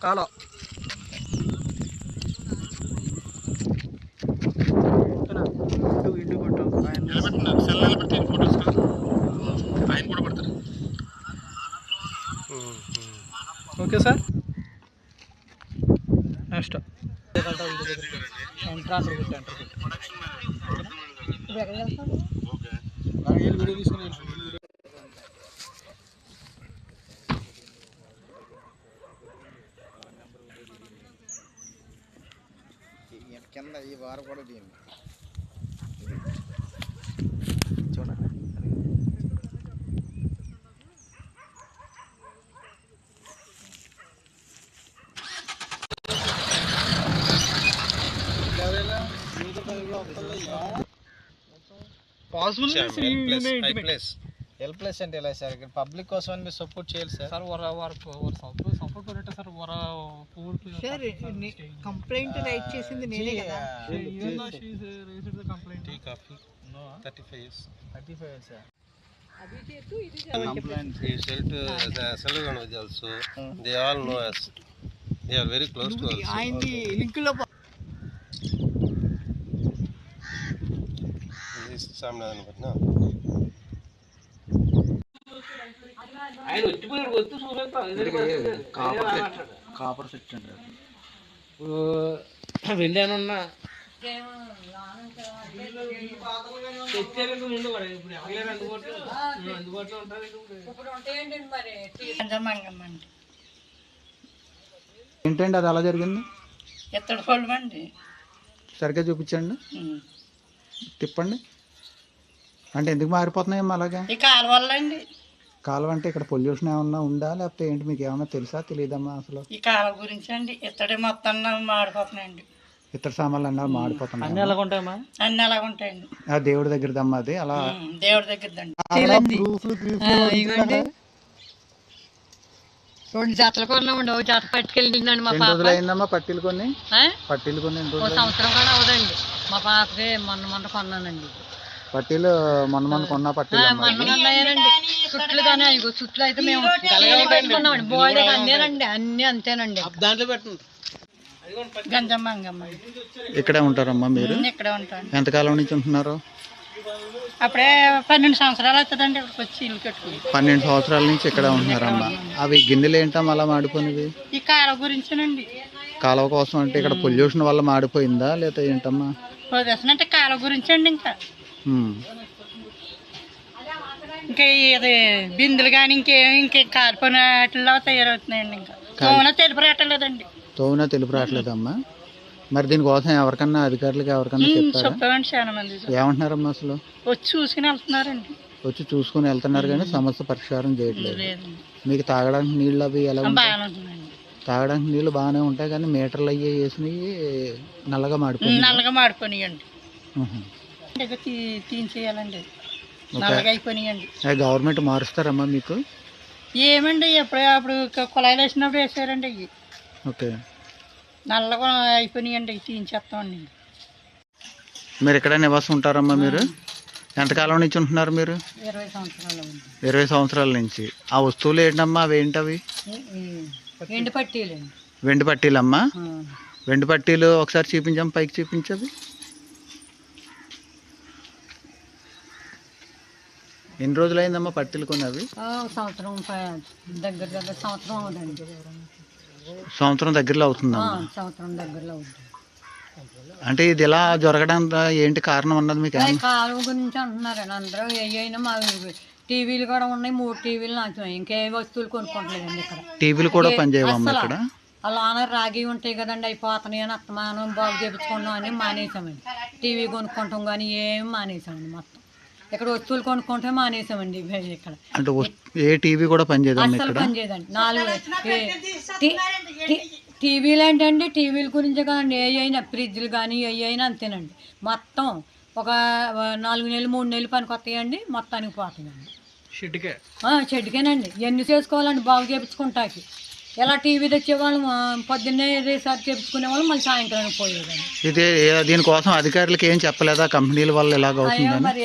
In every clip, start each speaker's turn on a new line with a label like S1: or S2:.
S1: కాలో ఇంటి కొట్టు ఓకే సార్. నెక్స్ట్ వీడియో తీసుకుని
S2: కింద ఈ వారం కూడా దీన్ని
S1: చూడండి. పాసిబుల్
S2: హెల్ప్లెస్ అంటే ఎలా సార్? పబ్లిక్ కోసం అని మీరు సపోర్ట్ చేయాలి సార్.
S1: సపోర్ట్ కొట్టే సార్
S3: సార్ కంప్లైంట్ రైట్ చేసింది నేనే కదా.
S1: Complaint
S2: tea coffee no 35 years sir.
S4: Complaint we sell to the Selvan also. They all know us. They are very close to us.
S3: ఆయన్ని link లో
S4: This is Samnadan but no.
S1: Copper set అండి.
S5: వెళ్ళానున్నా
S2: ఏంటండి అది అలా జరిగింది?
S3: ఎత్తడి పళ్ళు అండి.
S2: సరిగ్గా చూపించండి, తిప్పండి. అంటే ఎందుకు మారిపోతున్నాయమ్మా అలాగా?
S3: ఈ కాలు వల్ల అండి.
S2: కాలువ అంటే ఇక్కడ పొల్యూషన్ ఏమన్నా ఉందా లేకపోతే ఏంటి, మీకు ఏమన్నా తెలుసా తెలియదమ్మా అసలు?
S3: ఈ కాలువ గురించి అండి. ఇత్తడి మొత్తం మాడిపోతున్నాయండి.
S2: ఇతర సామాన్లు అన్నా మాడిపోతున్నాయి.
S1: అన్నీ ఎలాగ ఉంటాయమ్మా?
S3: అన్నీ అలాగ ఉంటాయండి.
S2: ఆ దేవుడి దగ్గరదమ్మా అది అలా
S3: దేవుడి దగ్గరదండి. రెండు జతలు కొన్నామండి. ఒక జత పట్టుకెళ్ళిందండి మా పాప.
S2: రోజులైందమ్మా పట్టీలు కొన్ని? పట్టీలు కొన్ని
S3: సంవత్సరం కూడా అవదండి. మా పాపకి మొన్న కొన్నానండి.
S2: పట్టీలు మొన్న కొన్న పట్టీలు
S3: మొన్నన్నాయండి. చుట్లు కానీ చుట్లు అయితే మేము పెట్టుకున్నామండి. బోల్డ్ అందేనండి, అన్ని అంతేనండి.
S5: దాంట్లో పెట్టండి.
S3: గంజమ్మ అంగమ్మ
S2: ఇక్కడే ఉంటారమ్మా మీరు?
S3: ఇక్కడే ఉంటాను.
S2: ఎంతకాలం నుంచి ఉంటున్నారు?
S3: అప్పుడే 12 సంవత్సరాలు అవుతుందండి ఇక్కడికి వచ్చి ఇల్లు కట్టుకుని.
S2: 12 సంవత్సరాల నుంచి ఇక్కడ ఉంటున్నారమ్మా. అవి గిన్నెలు ఏంటమ్మా అలా మాడిపోయినవి?
S3: ఈ కాలువ గురించేనండి.
S2: కాలువ కోసం అంటే ఇక్కడ పొల్యూషన్ వల్ల మాడిపోయిందా లేదా ఏంటమ్మా?
S3: ప్రదర్శన అంటే కాలువ గురించి అండి. ఇంకా ఇది బిందులు కానీ ఇంకే కాలిపోయిన వాటిల్లో తయారవుతున్నాయండి. ఇంకా తోన తెలుపు రావట్లేదండి.
S2: తోన తెలుపు రావట్లేదమ్మా. మరి దీనికోసం ఎవరికన్నా అధికారులకు ఎవరికన్నా
S3: చెప్పామండి. చాలా మంది
S2: ఏమంటున్నారమ్మా అసలు?
S3: వచ్చి చూసుకుని వెళ్తున్నారండి.
S2: వచ్చి చూసుకుని వెళ్తున్నారు కానీ సమస్య పరిష్కారం చేయట్లేదు. మీకు తాగడానికి నీళ్ళు అవి ఎలా ఉంటాయి? తాగడానికి నీళ్ళు బాగానే ఉంటాయి కానీ మీటర్లు అయ్యి వేసినవి నల్లగా
S3: మాడిపోయినాయండి. తీసేయాలండి. నల్లగా అయిపోయినాయండి.
S2: గవర్నమెంట్ మారుస్తారమ్మా మీకు?
S3: ఏమండి అప్పుడు కుళాయిలు వేసినప్పుడు వేసారండి. అవి
S2: ఓకే
S3: నల్లగా అయిపోయినాయండి. తీయించేస్తామండి.
S2: మీరు ఎక్కడ నివాసం ఉంటారమ్మా మీరు? ఎంతకాలం నుంచి ఉంటున్నారు మీరు?
S3: 20 సంవత్సరాలు.
S2: 20 సంవత్సరాల నుంచి. ఆ వస్తువులు ఏంటమ్మా? అవి ఏంటవి?
S3: వెండి పట్టీలండి.
S2: వెండి పట్టీలమ్మా. వెండి పట్టీలు ఒకసారి చూపించమ్మా, పైకి చూపించవి. ఎన్ని రోజులు అయిందమ్మా పట్టీలు కొన్నవి?
S3: సంవత్సరం దగ్గర సంవత్సరం అవుతుంది.
S2: సంవత్సరం దగ్గరలో అవుతుందమ్మా.
S3: సంవత్సరం దగ్గరలో అవుతుంది.
S2: అంటే ఇది ఇలా జరగడానికి ఏంటి కారణం అన్నది మీకు?
S3: కాలువ గురించి అంటున్నారండి అందరూ. అయినా మా టీవీలు కూడా ఉన్నాయి. 3 టీవీలు నాశనం. ఇంకే వస్తువులు కొనుక్కోవట్లేదండి ఇక్కడ.
S2: టీవీలు కూడా పనిచేయవమ్మా ఇక్కడ?
S3: అలా రాగి ఉంటాయి కదండి, అవి పోతున్నాయి అని అత్తమానం బాగు చేపించుకున్నాం అని మానేసామండి. టీవీ కొనుక్కుంటాం కానీ ఏమి మానేసామండి. మొత్తం ఇక్కడ వస్తువులు కొనుక్కుంటే మానేసామండి. ఇక్కడ
S2: అంటే ఏ టీవీ కూడా పనిచేయదు,
S3: అసలు పనిచేయదండి. 4 టీవీలు ఏంటండి, టీవీల గురించే కదండి. ఏ అయినా ఫ్రిడ్జ్లు కానీ ఏ అయినా అంతేనండి. మొత్తం ఒక 4 నెలలు 3 నెలలు పనికి వస్తాయండి. మొత్తానికి పోతాయండి. షెడ్కేనండి. ఎన్ని చేసుకోవాలండి బాగు చేయించుకుంటాకి. ఎలా టీవీ తెచ్చేవాళ్ళం పొద్దున్నే రీసార్జ్ చేయించుకునే వాళ్ళం, మళ్ళీ సాయంత్రం పోయేదండి.
S2: ఇది దీనికోసం అధికారులకు ఏం చెప్పలేదా? కంపెనీల వల్ల ఇలాగ అవుతుందని?
S3: మరి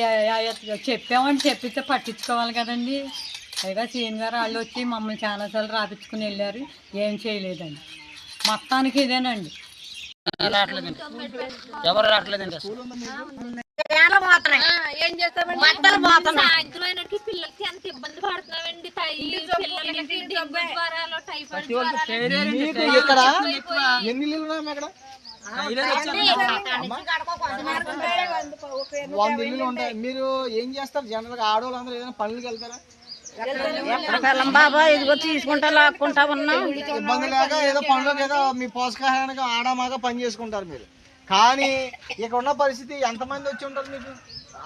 S3: చెప్పామండి. చెప్పితే పట్టించుకోవాలి కదండి. పైగా సీఎం గారు వాళ్ళు వచ్చి మమ్మల్ని చాలాసార్లు రాపించుకుని వెళ్ళారు. ఏం చేయలేదండి. మొత్తానికి ఇదేనండి.
S5: ఎవరు రావట్లేదండి పిల్లలకి ఎంత ఇబ్బంది పడుతున్నామండి.
S1: ఇక్కడ ఎన్ని ఇల్లులు ఉన్నాయి అక్కడ? 100 ఇల్లులు ఉంటాయి. మీరు ఏం చేస్తారు జనరల్ గా? ఆడవాళ్ళందరూ ఏదైనా పనులకి వెళ్తారా?
S6: బాబా ఇదిగో తీసుకుంటా లాక్కుంటా ఉన్నాం.
S1: ఇబ్బంది లేక ఏదో పనులకు ఏదో మీ పోషకాహారానికి ఆడమాగా పని చేసుకుంటారు మీరు. కానీ ఇక్కడ ఉన్న పరిస్థితి ఎంతమంది వచ్చి ఉంటారు మీకు?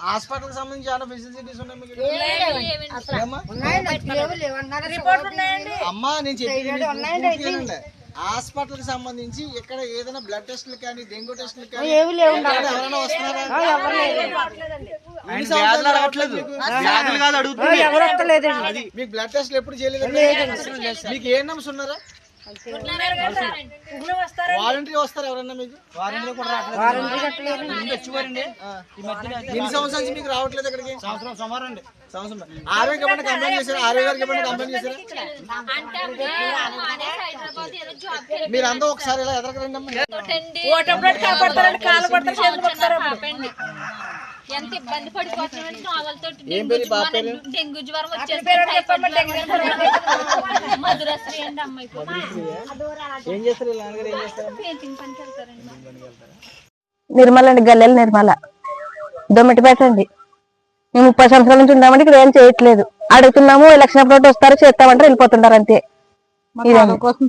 S1: హాస్పిటల్ సంబంధించి ఏమైనా ఫెసిలిటీస్ ఉన్నాయి మీకు? అమ్మా నేను చెప్పేది హాస్పిటల్ కి సంబంధించి ఇక్కడ ఏదైనా బ్లడ్ టెస్ట్లు కానీ డెంగ్యూ టెస్ట్లు కానీ ఎవరైనా వస్తున్నారా? మీకు బ్లడ్ టెస్ట్లు ఎప్పుడు చేయలేదు? మీకు ఏ నమ్స్ ఉన్నారా? వాలంటరీ వస్తారు ఎవరన్నా మీకు? ఎన్ని సంవత్సరాల నుంచి మీకు రావట్లేదు ఇక్కడికి? సంవత్సరం. ఆరోగ్య కంప్లైంట్ చేశారా? ఆరోగ్య గారికి ఏమైనా కంప్లైంట్ చేశారా? మీరంతా ఒకసారి ఇలా ఎదరకరండి అమ్మా.
S5: ఎంత ఇబ్బంది పడిపోతున్నామండి దోమలతో. డెంగ్యూ జ్వరం వచ్చేసి మధురశ్రీ అండి అమ్మాయి పెయింటింగ్ పనికి వెళ్తారండి.
S6: నిర్మల అండి, గల్లెల నిర్మల, దొమ్మిటిపేట అండి. మేము 30 సంవత్సరాల నుంచి ఉన్నామండి. ఇక్కడ ఏం చేయట్లేదు. అడుగుతున్నాము, ఎలక్షన్ అప్పుడు వస్తారు చేస్తామంటారు, వెళ్ళిపోతుంటారు అంతే.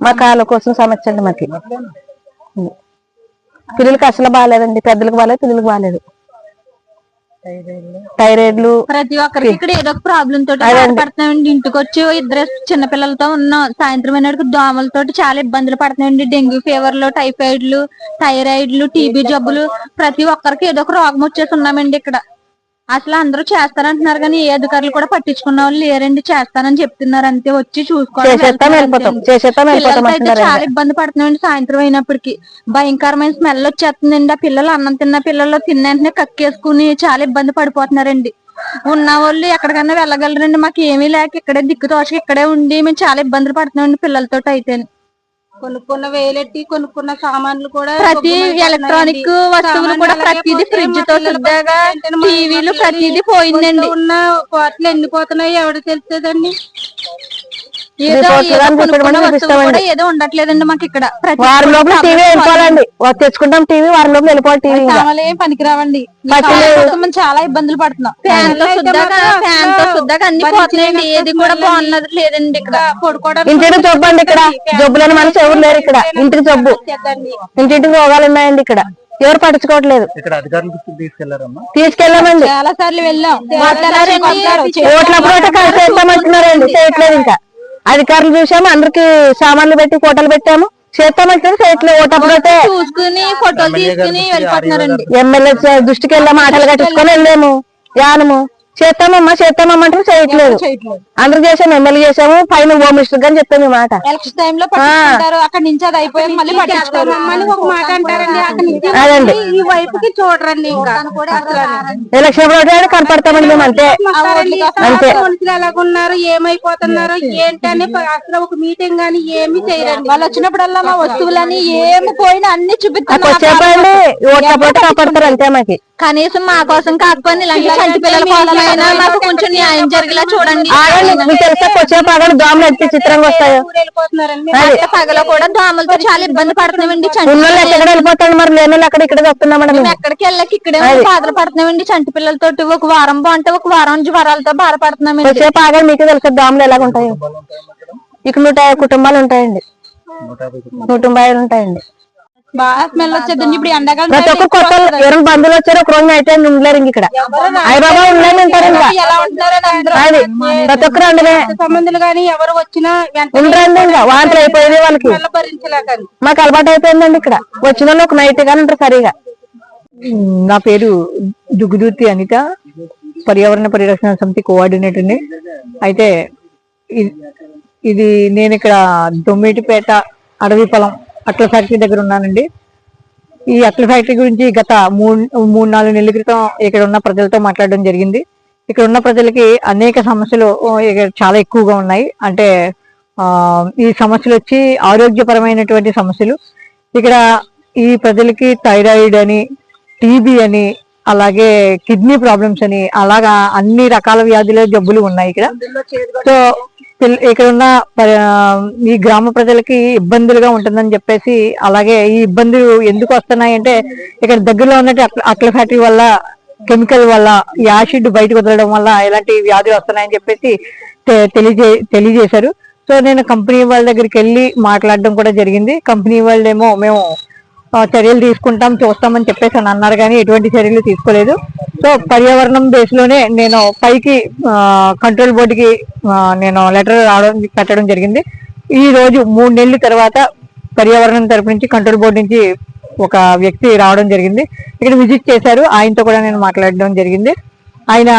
S6: మా కాళ్ళ కోసం సమస్య అండి మాకు. పిల్లలకి అసలు బాగాలేదండి. పెద్దలకు బాగాలేదు, పిల్లలకు బాగాలేదు. థైరాయిడ్లు
S5: ప్రతి ఒక్కరికి ఇక్కడ ఏదో ఒక ప్రాబ్లం తోటి పడుతున్నామండి. ఇంటికి వచ్చి 2 చిన్నపిల్లలతో ఉన్నాం. సాయంత్రం అయినట్టు దోమలతో చాలా ఇబ్బందులు పడుతున్నాయండి. డెంగ్యూ ఫీవర్లు, టైఫాయిడ్లు, థైరాయిడ్లు, టీబీ జబ్బులు ప్రతి ఒక్కరికి ఏదో ఒక రోగం వచ్చేసి ఉన్నామండి ఇక్కడ. అసలు అందరూ చేస్తారంటున్నారు కానీ ఏ అధికారులు కూడా పట్టించుకున్న వాళ్ళు లేరండి. చేస్తానని చెప్తున్నారు అంతే. వచ్చి చూసుకోవాలి. చాలా ఇబ్బంది పడుతున్నామండి. సాయంత్రం అయినప్పటికీ భయంకరమైన స్మెల్ వచ్చేస్తుందండి. ఆ పిల్లలు అన్నం తిన్న పిల్లలు తిన్న వెంటనే కక్కేసుకుని చాలా ఇబ్బంది పడిపోతున్నారండి. ఉన్న వాళ్ళు ఎక్కడికన్నా వెళ్ళగలరండి. మాకు ఏమీ లేక ఇక్కడే దిక్కు తోచక ఇక్కడే ఉండి మేము చాలా ఇబ్బందులు పడుతున్నామండి పిల్లలతో. అయితే
S3: కొనుక్కున్న వేలెట్టి కొనుక్కున్న సామాన్లు కూడా,
S5: ప్రతి ఎలక్ట్రానిక్ వస్తువులు కూడా, ప్రతిదీ ఫ్రిడ్జ్ తో శుద్ధంగా, టీవీలు ప్రతిదీ పోయిందండి.
S3: ఉన్న కోట్లు ఎండిపోతున్నాయి ఎవరు తెలుస్తుందండి.
S5: ఏదో ఏదో ఉండట్లేదండి మాకు ఇక్కడ.
S6: వారం లోపల టీవీ వెళ్ళిపోవాలండి. తెచ్చుకుంటాం టీవీ, వారం లోపల వెళ్ళిపోవాలి. టీవీ
S5: పనికిరావండి. చాలా ఇబ్బందులు పడుతున్నాం. ఫ్యాన్ తో శుద్ధంగా అన్ని పోతున్నాయండి. ఏది కూడా బాగున్నది లేదండి ఇక్కడ.
S6: ఇంటికి జబ్బు ఇక్కడ. జబ్బులని మనిషి ఎవరు లేరు ఇక్కడ. ఇంటికి జబ్బు, ఇంటింటికి రోగాలు ఉన్నాయండి ఇక్కడ. ఎవరు పట్టించుకోవట్లేదు. తీసుకెళ్ళామండి,
S5: చాలా సార్లు వెళ్ళాం.
S6: ఓట్లప్పుడు కలిసి వెళ్తామంటున్నారండి. చేయట్లేదు. ఇంకా అధికారులు చూసాము, అందరికి సామాన్లు పెట్టి ఫోటోలు పెట్టాము, చేస్తామంటారు, చేయట్లేదు. ఓటప్పుడు
S5: చూసుకుని ఫోటోలు తీసుకుని వెళ్ళిపోతున్నారండి.
S6: ఎమ్మెల్యే దృష్టికి వెళ్ళాము, ఆటలు కట్టించుకొని వెళ్ళాము, యానము చేస్తామమ్మా అంటే చేయట్లేదు. అందరూ చేసాము, ఎమ్మెల్యే చేసాము, పైన హోమ్ మినిస్టర్ గాని చెప్పాము ఈ మాట.
S5: ఎలక్షన్ టైం లో పట్టించుకుంటారు. అక్కడ నుంచి అది అయిపోయి మళ్ళీ పట్టించుకోరు.
S3: ఒక మాట అంటారండి.
S6: అదండి,
S3: ఈ వైపుకి చూడరండి. ఇంకా
S6: ఎలక్షన్ రోజు కనపడతామండి మేము అంతే. అంతే.
S3: మనుషులు ఎలాగున్నారు, ఏమైపోతున్నారు ఏంటని అసలు ఒక మీటింగ్ గానీ ఏమి చేయరండి.
S5: వాళ్ళు వచ్చినప్పుడల్లా మా వస్తువులని ఏమి పోయినా అన్ని చూపిస్తారు.
S6: చెప్పండి, ఓట్లప్పుడు కాపాడతారు అంతే. మాకి
S5: కనీసం మా కోసం కాకపోయినా ఇలాంటి చంటి పిల్లల కోసం మాకు కొంచెం న్యాయం జరిగేలా చూడండి.
S6: దోమలు ఎంత చిత్రంగా వస్తాయో.
S5: పగల కూడా దోమలతో చాలా ఇబ్బంది పడుతున్నామండి.
S6: ఎక్కడ వెళ్ళిపోతాడు మరి, లేని అక్కడ ఇక్కడ వస్తున్నామండి.
S5: ఎక్కడికి వెళ్ళక ఇక్కడే బాధలు పడుతున్నామండి. చంటి పిల్లలతో ఒక వారం బాగుంటే ఒక వారం జ్వరాలతో బాధపడుతున్నామండి.
S6: వచ్చేపు ఆగా మీకు తెలుసు దోమలు ఎలాగ ఉంటాయి. ఇక్కడ 150 కుటుంబాలు ఉంటాయండి. 150 ఉంటాయండి.
S5: బాగా స్మెల్ వచ్చేదండి. ఇప్పుడు ఎండాకాలం
S6: ప్రతి ఒక్కరు కొత్త ఎవరైనా బంధువులు వచ్చారు, ఒక రోజు నైట్ టైం ఉండలేరు. ఇక్కడ అయ్యబాబా ఉండలేని ఉంటారు. ఇంకా అది ప్రతి ఒక్కరు ఉండలే
S3: సంబంధులు గానీ ఎవరు వచ్చినా
S6: ఉండరండి. ఇంకా వాంతులు అయిపోయింది వాళ్ళకి. మాకు అలవాటు అయిపోయిందండి. ఇక్కడ వచ్చిన వాళ్ళు ఒక నైట్ గానీ ఉంటారు సరిగా.
S7: నా పేరు దుగ్గుదూర్తి అనిత, పర్యావరణ పరిరక్షణ సమితి కోఆర్డినేటర్ ని. అయితే ఇది నేను ఇక్కడ దొమ్మిటిపేట అడవిపొలం అట్ల ఫ్యాక్టరీ దగ్గర ఉన్నానండి. ఈ అట్ల ఫ్యాక్టరీ గురించి గత 3-4 నెలల క్రితం ఇక్కడ ఉన్న ప్రజలతో మాట్లాడడం జరిగింది. ఇక్కడ ఉన్న ప్రజలకి అనేక సమస్యలు చాలా ఎక్కువగా ఉన్నాయి. అంటే ఈ సమస్యలు వచ్చి ఆరోగ్యపరమైనటువంటి సమస్యలు. ఇక్కడ ఈ ప్రజలకి థైరాయిడ్ అని, టీబీ అని, అలాగే కిడ్నీ ప్రాబ్లమ్స్ అని, అలాగా అన్ని రకాల వ్యాధుల జబ్బులు ఉన్నాయి ఇక్కడ. సో ఇక్కడ ఉన్న ఈ గ్రామ ప్రజలకి ఇబ్బందులుగా ఉంటుందని చెప్పేసి, అలాగే ఈ ఇబ్బందులు ఎందుకు వస్తున్నాయి అంటే ఇక్కడ దగ్గరలో ఉన్నట్టు అట్ల ఫ్యాక్టరీ వల్ల, కెమికల్ వల్ల, యాసిడ్ బయటకు వదలడం వల్ల ఇలాంటి వ్యాధులు వస్తున్నాయని చెప్పేసి తెలియజేశారు. సో నేను కంపెనీ వాళ్ళ దగ్గరికి వెళ్ళి మాట్లాడడం కూడా జరిగింది. కంపెనీ వాళ్ళేమో మేము చర్యలు తీసుకుంటాం, చూస్తామని చెప్పేసి అని అన్నారు, కానీ ఎటువంటి చర్యలు తీసుకోలేదు. సో పర్యావరణం బేస్ లోనే నేను పైకి కంట్రోల్ బోర్డుకి నేను లెటర్ పెట్టడం జరిగింది. ఈ రోజు 3 నెలల తర్వాత పర్యావరణం తరపు నుంచి, కంట్రోల్ బోర్డు నుంచి ఒక వ్యక్తి రావడం జరిగింది. ఇక్కడ విజిట్ చేశారు, ఆయనతో కూడా నేను మాట్లాడడం జరిగింది. ఆయన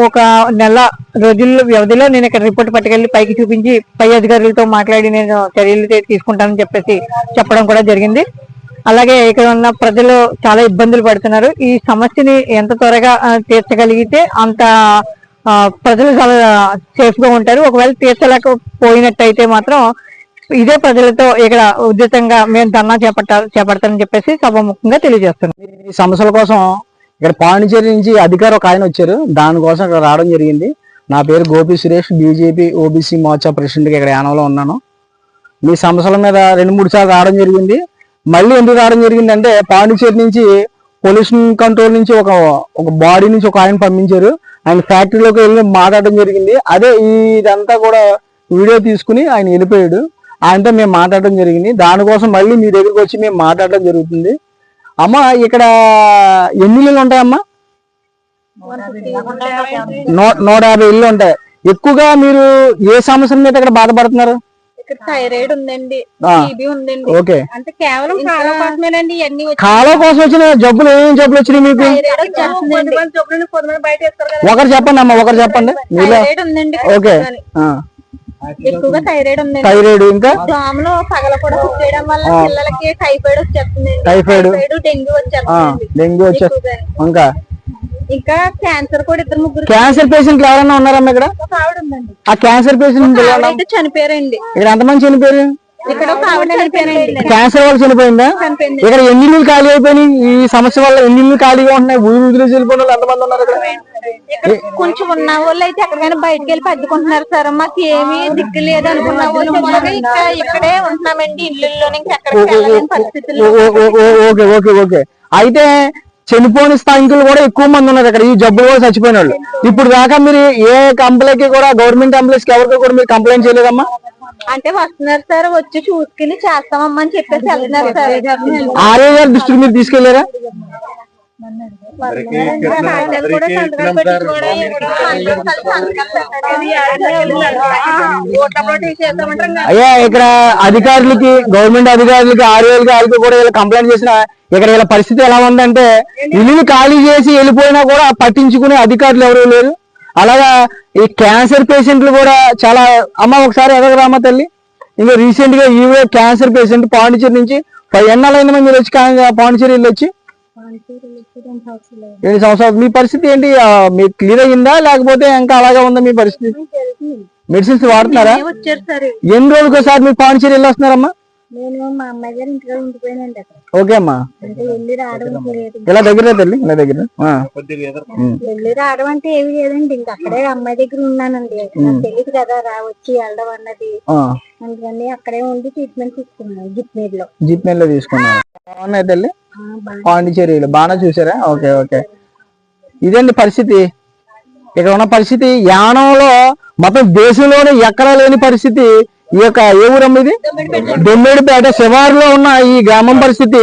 S7: ఒక నెల రోజుల వ్యవధిలో నేను ఇక్కడ రిపోర్ట్ పట్టుకెళ్ళి పైకి చూపించి పై అధికారులతో మాట్లాడి నేను చర్యలు తీసుకుంటానని చెప్పేసి చెప్పడం కూడా జరిగింది. అలాగే ఇక్కడ ఉన్న ప్రజలు చాలా ఇబ్బందులు పడుతున్నారు. ఈ సమస్యని ఎంత త్వరగా తీర్చగలిగితే అంత ప్రజలు చాలా సేఫ్ గా ఉంటారు. ఒకవేళ తీర్చలేకపోయినట్టయితే మాత్రం ఇదే ప్రజలతో ఇక్కడ ఉచితంగా మేము ధర్నా చేపడతానని చెప్పేసి సభాముఖంగా తెలియజేస్తున్నాం.
S8: ఈ సమస్యల కోసం ఇక్కడ పాండిచేరి నుంచి అధికారి ఒక ఆయన వచ్చారు, దానికోసం ఇక్కడ రావడం జరిగింది. నా పేరు గోపి సురేష్, బీజేపీ ఓబీసీ మోర్చా ప్రెసిడెంట్గా ఇక్కడ యానంలో ఉన్నాను. మీ సమస్యల మీద 2-3 సార్లు రావడం జరిగింది. మళ్ళీ ఎందుకు రావడం జరిగిందంటే పాండిచేరి నుంచి పొల్యూషన్ కంట్రోల్ నుంచి ఒక బాడీ నుంచి ఒక ఆయన పంపించారు. ఆయన ఫ్యాక్టరీలోకి వెళ్ళి మాట్లాడడం జరిగింది. అదే ఇదంతా కూడా వీడియో తీసుకుని ఆయన వెళ్ళిపోయాడు. ఆయనతో మేము మాట్లాడడం జరిగింది. దానికోసం మళ్ళీ మీ దగ్గరికి వచ్చి మేము మాట్లాడడం జరుగుతుంది. అమ్మ ఇక్కడ ఎన్ని ఇళ్ళు ఉంటాయమ్మా? 150 ఇళ్ళు ఉంటాయి. ఎక్కువగా మీరు ఏ సమస్యల మీద ఇక్కడ బాధపడుతున్నారు?
S5: థైరాయిడ్ ఉందండి, టీబీ ఉందండి.
S8: ఓకే,
S5: అంటే కేవలం కాలం కోసమేనండి ఇవన్నీ.
S8: కాలం కోసం వచ్చిన జబ్బులు ఏమేమి జబ్బులు వచ్చినాయి మీకు? ఒకరు చెప్పండి అమ్మా, ఒకరు చెప్పండి. ఓకే,
S5: ఎక్కువగా థైరాయిడ్ ఉంది,
S8: థైరాయిడ్, ఇంకా
S5: దోమలు పగల కూడా కుట్టేయడం వల్ల పిల్లలకి టైఫాయిడ్ వచ్చేస్తుంది,
S8: టైఫాయిడ్,
S5: డెంగ్యూ వచ్చేస్తుంది,
S8: డెంగ్యూ వచ్చేస్తుంది.
S5: ఇంకా క్యాన్సర్ కూడా 2-3
S8: క్యాన్సర్ పేషెంట్లు ఎవరైనా ఉన్నారమ్మా ఇక్కడ?
S5: ఒక ఆవిడ ఉందండి.
S8: ఆ క్యాన్సర్ పేషెంట్
S5: చనిపోయారండి.
S8: ఇక్కడ ఎంతమంది చనిపోయారు?
S5: ఇక్కడ ఒక ఆవిడ చనిపోయారండి.
S8: క్యాన్సర్ వల్ల చనిపోయిందా? ఇక్కడ ఎన్ని ఇళ్ళు ఖాళీ అయిపోయినాయి? ఈ సమస్య వల్ల ఎన్ని ఇళ్ళు ఖాళీగా ఉంటున్నాయి? ఊరు చనిపోయిన వాళ్ళు ఎంతమంది ఉన్నారు ఇక్కడ?
S5: కొంచెం ఉన్న వాళ్ళు అయితే ఎక్కడికైనా బయటకు వెళ్ళి పద్దుకుంటున్నారు సార్. మాకు ఏమీ దిక్కు లేదు అనుకున్న వాళ్ళు ఇక్కడే ఉంటున్నామండి, ఇళ్ళల్లోనే.
S8: Okay okay okay. అయితే చనిపోయిన స్థానికులు కూడా ఎక్కువ మంది ఉన్నారు ఇక్కడ, ఈ జబ్బు కూడా చచ్చిపోయిన వాళ్ళు. ఇప్పుడు దాకా మీరు ఏ కంప్లైంట్ కూడా, గవర్నమెంట్ ఎంప్లాయీస్ కి ఎవరికి కూడా మీరు కంప్లైంట్ చేయలేదమ్మా?
S5: అంటే వస్తున్నారు సార్, వచ్చి చూసుకుని చేస్తామమ్మా అని చెప్పేసి వెళ్తున్నారు సార్.
S8: ఆర్ఏ గారి దృష్టికి మీరు తీసుకెళ్లారా? అయ్యా, ఇక్కడ అధికారులకి, గవర్నమెంట్ అధికారులకి, ఆర్ఏలకి, వాళ్ళకి కూడా ఇలా కంప్లైంట్ చేసిన ఇక్కడ ఇలా పరిస్థితి ఎలా ఉందంటే ఇల్లుని ఖాళీ చేసి వెళ్ళిపోయినా కూడా పట్టించుకునే అధికారులు ఎవరూ లేరు. అలాగా ఈ క్యాన్సర్ పేషెంట్లు కూడా చాలా. అమ్మ ఒకసారి ఎదగరామా తల్లి, ఇంకా రీసెంట్ గా ఈవే క్యాన్సర్ పేషెంట్ పాండిచేరి నుంచి 5 ఏళ్ళైందమ్మా మీరు వచ్చి పాండిచేరి వెళ్ళి వచ్చి? 7 సంవత్సరాలు. మీ పరిస్థితి ఏంటి? మీకు క్లియర్ అయ్యిందా లేకపోతే ఇంకా అలాగే ఉందా మీ పరిస్థితి? మెడిసిన్స్ వాడుతున్నారా? ఎన్ని రోజులకు ఒకసారి మీరు పాండిచేరి వెళ్ళి వస్తున్నారమ్మా?
S5: నేను మా అమ్మాయి గారి ఇంటికి ఉండిపోయానండి.
S8: ఓకే అమ్మా,
S5: వెళ్ళి రావడం లేదు.
S8: ఇలా దగ్గర తల్లి, ఇలా దగ్గర
S5: వెళ్ళి రావడం అంటే ఏమి లేదండి. ఇంకా అక్కడే అమ్మాయి దగ్గర ఉన్నానండి. నాకు తెలియదు కదా వచ్చి వెళ్ళడం అన్నది. అందుకని అక్కడే ఉండి ట్రీట్మెంట్ తీసుకున్నాను
S8: జిప్మేర్ లో తీసుకున్నాను. బాగున్నాయి తల్లి పాండిచేరిలో, బాగా చూసారా? Okay okay. ఇదండి పరిస్థితి, ఇక్కడ ఉన్న పరిస్థితి. యానంలో మొత్తం దేశంలోనే ఎక్కడా లేని పరిస్థితి. ఈ యొక్క ఏ ఊరమ్మ ఇది? దొమ్మేడిపేట శివారులో ఉన్న ఈ గ్రామం పరిస్థితి,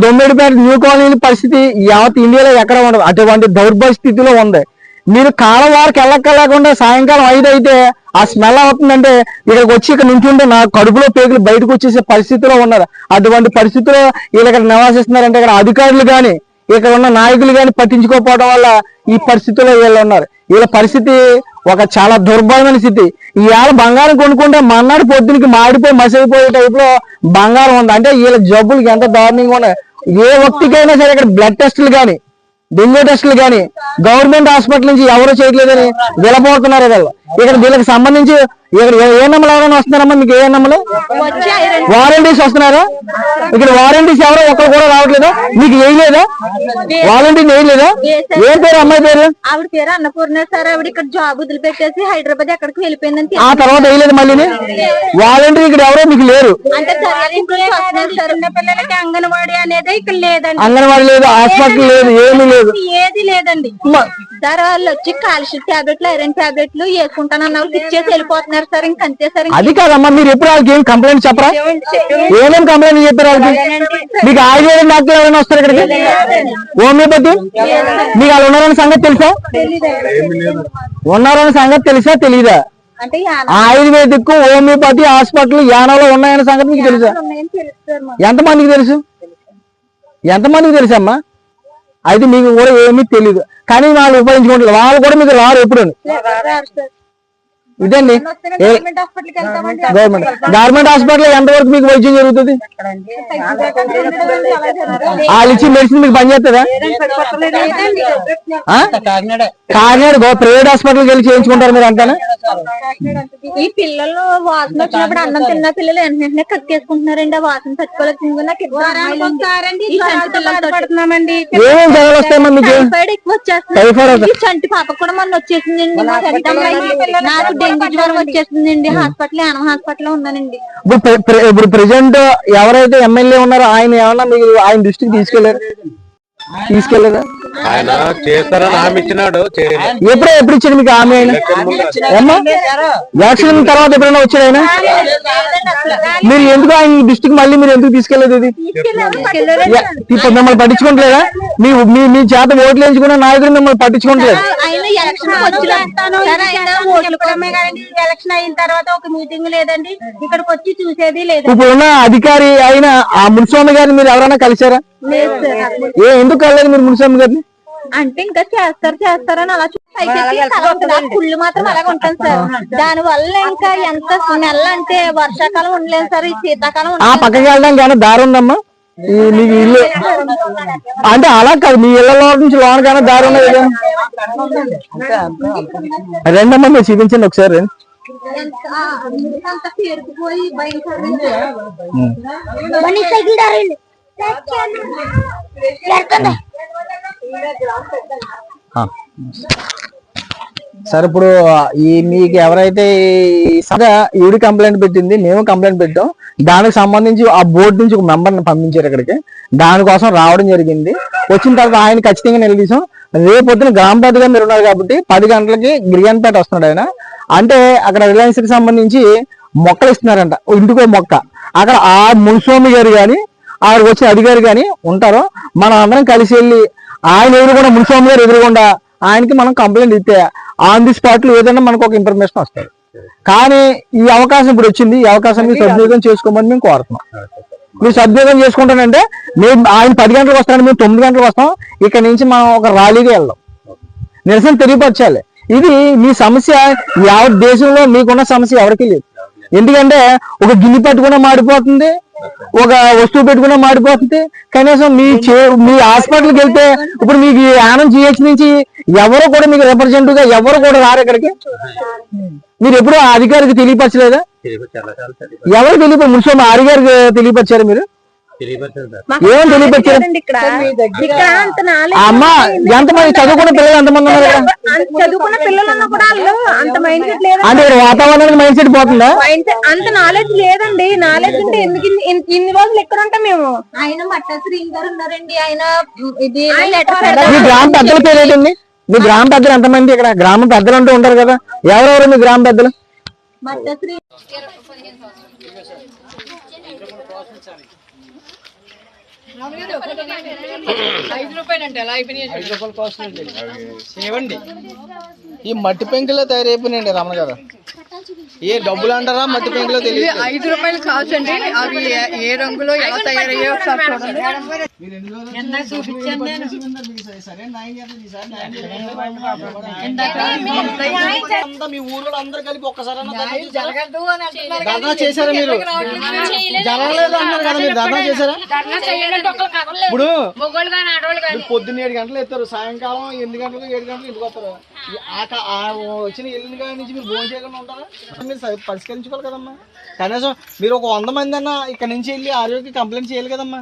S8: దొమ్మేడిపేట న్యూ కాలనీ పరిస్థితి యావత్ ఇండియాలో ఎక్కడ ఉండదు. అటువంటి దౌర్భస్థితిలో ఉంది. మీరు కాలవారికి వెళ్ళక్కలేకుండా సాయంకాలం 5 అయితే ఆ స్మెల్ అవుతుందంటే ఇక్కడికి వచ్చి ఇక్కడ నుంచుంటే నా కడుపులో పేగులు బయటకు వచ్చేసే పరిస్థితిలో ఉన్నారు. అటువంటి పరిస్థితిలో వీళ్ళు ఇక్కడ నివాసిస్తున్నారంటే ఇక్కడ అధికారులు కానీ, ఇక్కడ ఉన్న నాయకులు కానీ పట్టించుకోకపోవడం వల్ల ఈ పరిస్థితిలో వీళ్ళు ఉన్నారు. వీళ్ళ పరిస్థితి ఒక చాలా దుర్భరమైన స్థితి. ఇవాళ బంగారం కొనుక్కుంటే మన్నాడు పొద్దునికి మాడిపోయి మసైపోయే టైప్ లో బంగారం ఉంది. అంటే వీళ్ళ జబ్బులకి ఎంత దారుణంగా ఉన్నాయి. ఏ వ్యక్తికైనా సరే ఇక్కడ బ్లడ్ టెస్టులు కానీ, డెంగ్యూ టెస్టులు కానీ గవర్నమెంట్ హాస్పిటల్ నుంచి ఎవరు చేయట్లేదని విలపోతున్నారు. ఇక్కడ వీళ్ళకి సంబంధించి ఇక్కడ ఏ నెంబర్ ఎవరైనా వస్తున్నారమ్మా? మీకు ఏ నెంబర్ వారంటీస్ వస్తున్నారా? ఇక్కడ వారంటీస్ ఎవరో ఒక్కరు కూడా రావట్లేదా? మీకు వేయలేదా? వాలంటీర్ వేయలేదా? ఏం పేరు అమ్మాయి పేరు?
S5: ఆవిడ పేరు అన్నపూర్ణ సార్. ఆవిడ ఇక్కడ జాబ్ వదిలిపెట్టేసి హైదరాబాద్ ఎక్కడికి వెళ్ళిపోయిందని.
S8: ఆ తర్వాత వేయలేదు మళ్ళీ వాలంటీర్ ఇక్కడ ఎవరో మీకు లేరు.
S5: అంటే పిల్లలకి అంగన్వాడీ అనేది ఇక్కడ లేదండి.
S8: అంగన్వాడీ లేదు, హాస్పిటల్ లేదు, ఏమీ లేదు,
S5: ఏది లేదండి సార్. వాళ్ళు వచ్చి కాల్షియం టాబ్లెట్లు, ఐరన్ టాబ్లెట్లు వేసుకుంటానన్న వాళ్ళకి ఇచ్చేసి వెళ్ళిపోతున్నారు సార్. ఇంకంతే సార్.
S8: అది కాదమ్మా, మీరు ఎప్పుడు వాళ్ళకి ఏం కంప్లైంట్ చెప్పరా? ఏమేమి కంప్లైంట్ చెప్పారు వాళ్ళకి? మీకు ఆయుర్వేదం డాక్టర్ ఎవరైనా వస్తారు ఇక్కడికి? హోమియోపతి మీకు వాళ్ళు ఉన్నారని సంగతి తెలుసా? ఉన్నారని సంగతి తెలుసా తెలీదా?
S5: అంటే
S8: ఆయుర్వేదిక్, హోమియోపతి హాస్పిటల్ యానాలో ఉన్నాయన్న సంగతి మీకు తెలుసా? ఎంతమందికి తెలుసు? ఎంతమందికి తెలుసమ్మా? అయితే మీకు కూడా ఏమీ తెలీదు, కానీ వాళ్ళు ఉపయోగించుకుంటారు. వాళ్ళు కూడా మీకు రారు ఎప్పుడు. ఇదండి గవర్నమెంట్ హాస్పిటల్ ఎంతవరకు మీకు వైద్యం జరుగుతుంది? వాళ్ళు ఇచ్చి మెడిసిన్ మీకు పనిచేస్తుందా? కాకినాడ ప్రైవేట్ హాస్పిటల్కి వెళ్ళి చేయించుకుంటారు మీరు అంటారా?
S5: ఈ పిల్లలు వాసన వచ్చినప్పుడు అన్నం తిన్న పిల్లలు వెంటనే కక్కేసుకుంటున్నారండి. ఆ వాసన తట్టుకోలేకపోతే
S8: ఏమేమి జ్వరాలు వస్తాయమ్మా మీకు?
S5: టైఫాయిడ్ ఎక్కువ వచ్చేస్తుంది. చంటి పాపకు కూడా మొన్న వచ్చేసిందండి. నాకు డెంగ్యూ జ్వరం వచ్చేసిందండి. హాస్పిటల్ యానం హాస్పిటల్ ఉన్నానండి.
S8: ఇప్పుడు ప్రెసెంట్ ఎవరైతే ఎమ్మెల్యే ఉన్నారో ఆయన ఏమన్నా మీకు ఆయన దృష్టికి తీసుకెళ్లేదా?
S4: ఆయన చేస్తారని హామీ ఇచ్చినాడు.
S8: ఎప్పుడు ఇచ్చాడు మీకు హామీ? ఆయన ఎలక్షన్ తర్వాత ఎప్పుడైనా వచ్చాడు ఆయన? మీరు ఎందుకు ఆయన దృష్టికి మళ్ళీ మీరు ఎందుకు తీసుకెళ్లేదు? ఇది మిమ్మల్ని పట్టించుకోవట్లేదా? మీ చేత ఓట్లు వేయించుకున్న నాయకుడు మిమ్మల్ని పట్టించుకోవట్లేదు.
S5: ఎలక్షన్ అయిన తర్వాత ఒక మీటింగ్ లేదండి, ఇక్కడికి వచ్చి చూసేది లేదు.
S8: ఇప్పుడున్న అధికారి అయిన ఆ మున్స్వామి గారిని మీరు ఎవరైనా కలిసారా? ఎందుకు కలలేదు మీరు మున్స్వామి గారిని?
S5: అంటే ఇంకా చేస్తారని అలా కుళ్ళు మాత్రం అలాగే ఉంటాను సార్. దాని వల్ల ఇంకా ఎంత స్మెల్ అంటే వర్షాకాలం ఉండలేదు సార్, ఈ శీతాకాలం.
S8: ఆ పక్కకి వెళ్ళడానికి ఏమైనా దారి ఉందమ్మా? మీకు ఇల్లు అంటే అలా కాదు, మీ ఇళ్లలో నుంచి లోనకైనా దారి ఉన్నది. రెండమ్మా మీరు చూపించండి ఒకసారి. సార్ ఇప్పుడు మీకు ఎవరైతే ఈవిడ కంప్లైంట్ పెట్టింది, మేము కంప్లైంట్ పెట్టాం. దానికి సంబంధించి ఆ బోర్డు నుంచి ఒక మెంబర్ని పంపించారు ఇక్కడికి. దానికోసం రావడం జరిగింది. వచ్చిన తర్వాత ఆయన ఖచ్చితంగా నిలదీసాం. రేపొద్దున గ్రామ పెద్దగా మీరు ఉన్నారు కాబట్టి 10 గంటలకి గిరిజన్పేట వస్తున్నాడు ఆయన. అంటే అక్కడ రిలయన్స్ కి సంబంధించి మొక్కలు ఇస్తున్నారంట, ఇంటికో మొక్క. అక్కడ ఆ మున్స్వామి గారు కానీ అక్కడికి వచ్చిన అధికారి కానీ ఉంటారో మనం అందరం కలిసి వెళ్ళి ఆయన ఎదురుకుండా మున్స్వామి గారు ఎదురుకుండా ఆయనకి మనం కంప్లైంట్ ఇస్తే ఆన్ ది స్పాట్ లో ఏదైనా మనకు ఒక ఇన్ఫర్మేషన్ వస్తుంది. కానీ ఈ అవకాశం ఇప్పుడు వచ్చింది, ఈ అవకాశాన్ని సద్వినియోగం చేసుకోమని మేము కోరుతున్నాం. మీరు సద్వినియోగం చేసుకుంటానంటే మేము ఆయన 10 గంటలకు వస్తాను, మేము 9 గంటలకు వస్తాం. ఇక్కడ నుంచి మనం ఒక ర్యాలీగా వెళ్దాం, నిరసన తెలియపరచాలి. ఇది మీ సమస్య, యావత్ దేశంలో మీకున్న సమస్య ఎవరికి లేదు. ఎందుకంటే ఒక గిన్నె పెట్టుకున్నా మాడిపోతుంది, ఒక వస్తువు పెట్టుకున్నా మాడిపోతుంది. కనీసం మీ హాస్పిటల్కి వెళ్తే ఇప్పుడు మీకు యానం జిహెచ్ నుంచి ఎవరు కూడా మీకు రిప్రజెంటేటివ్ గా ఎవరు కూడా రారు ఇక్కడికి. మీరు ఎప్పుడు అధికారికి తెలియపరచలేదా? ఎవరు తెలియపరు? మున్సిపల్ అధికారికి తెలియపరిచారు మీరు? ఏం తెలియపరిచారు? అమ్మా ఎంతమంది చదువుకున్న పిల్లలు ఎంతమంది ఉన్నారు?
S6: చదువుకున్న పిల్లలు కూడా అంత మైండ్ సెట్ లేదు.
S8: అంటే వాతావరణానికి మైండ్ సెట్ పోతుందా?
S6: అంత నాలెడ్జ్ లేదండి. నాలెడ్జ్ అంటే ఎందుకు ఇన్ని రోజులు ఎక్కడ ఉంటాం మేము?
S5: ఆయన మట్టశ్రీ గారు ఉన్నారండి. ఆయన ఇది
S8: మీ గ్రామ పెద్దల పేరు ఏంటండి? మీ గ్రామ పెద్దలు ఎంతమంది? ఇక్కడ గ్రామ పెద్దలు అంటూ ఉంటారు కదా, ఎవరెవరు మీ గ్రామ పెద్దలు?
S5: మట్టశ్రీ
S1: ఈ మట్టి పెంకులో తయారైపోయినాయండి రమణ గారు. ఏ డబ్బులు అంటారా మట్టి పెంకులో తెలియదు.
S7: 5 రూపాయలు కావచ్చు అండి. అవి ఏ రంగులో ఎలా తయారయ్యో ఒకసారి చూడండి.
S1: మీరు ఎన్ని రోజులు సరైన న్యాయం చేస్తుంది ఈసారి న్యాయం చేయండి. అంతా మీ ఊర్లో అందరు కలిపి ఒక్కసారైనా ధర్నా చేశారా? మీరు జరగలేదు అన్నారు కదా, మీరు ధర్నా చేశారా? ఇప్పుడు పొద్దున్న 7 గంటలు ఎత్తారు, సాయంకాలం 8 గంటలకు 7 గంటలకు ఇంటికి వస్తారు. వచ్చిన 8 గంటల నుంచి మీరు భోజనం చేయకుండా ఉంటారా? మీరు పరిష్కరించుకోవాలి కదమ్మా. కనీసం మీరు ఒక 100 మంది అన్నా ఇక్కడ నుంచి వెళ్ళి ఆరోగ్య కంప్లైంట్ చేయాలి కదమ్మా.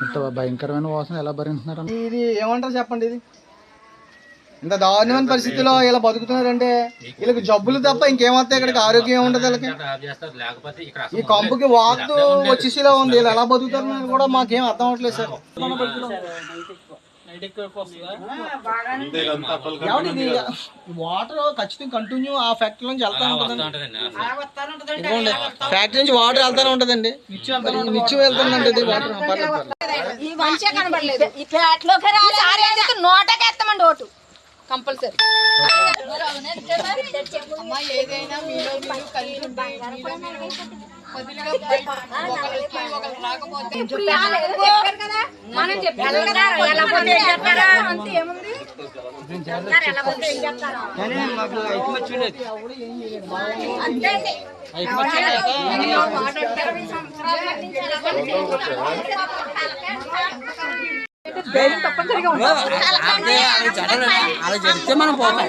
S2: ఇంత భయంకరమైన వాసన ఎలా భరించున్నారు?
S1: ఇది ఏమంటారు చెప్పండి? ఇది ఇంత దారుణమైన పరిస్థితిలో ఇలా బతుకుతున్నారంటే వీళ్ళకి జబ్బులు తప్ప ఇంకేమవుతాయి? ఇక్కడికి ఆరోగ్యం ఉంటుంది వీళ్ళకి. ఈ కంపుకి వాతు వచ్చేసిలా ఉంది, వీళ్ళు ఎలా బతుకుతారు కూడా మాకేం అర్థం అవట్లేదు సార్. వాటర్ ఖచ్చితంగా కంటిన్యూ ఆ ఫ్యాక్టరీ నుంచి వెళ్తా ఉంటుందండి. ఫ్యాక్టరీ నుంచి వాటర్ వెళ్తానే ఉంటదండి, నిత్యం వెళ్తుందండి ఇది వాటర్.
S6: నోటకేస్తామండి vote compulsory.
S7: ఏదైనా మీలో మీరు కలిసి
S6: మనం చెప్పాలి కదా, ఎలా పోతే ఏం చెప్తారా అంతే ఏముంది. ఎలా పోతే ఏం చెప్తారా
S7: తప్పనిసరిగా
S9: అలా చెప్తే మనం పోతాం.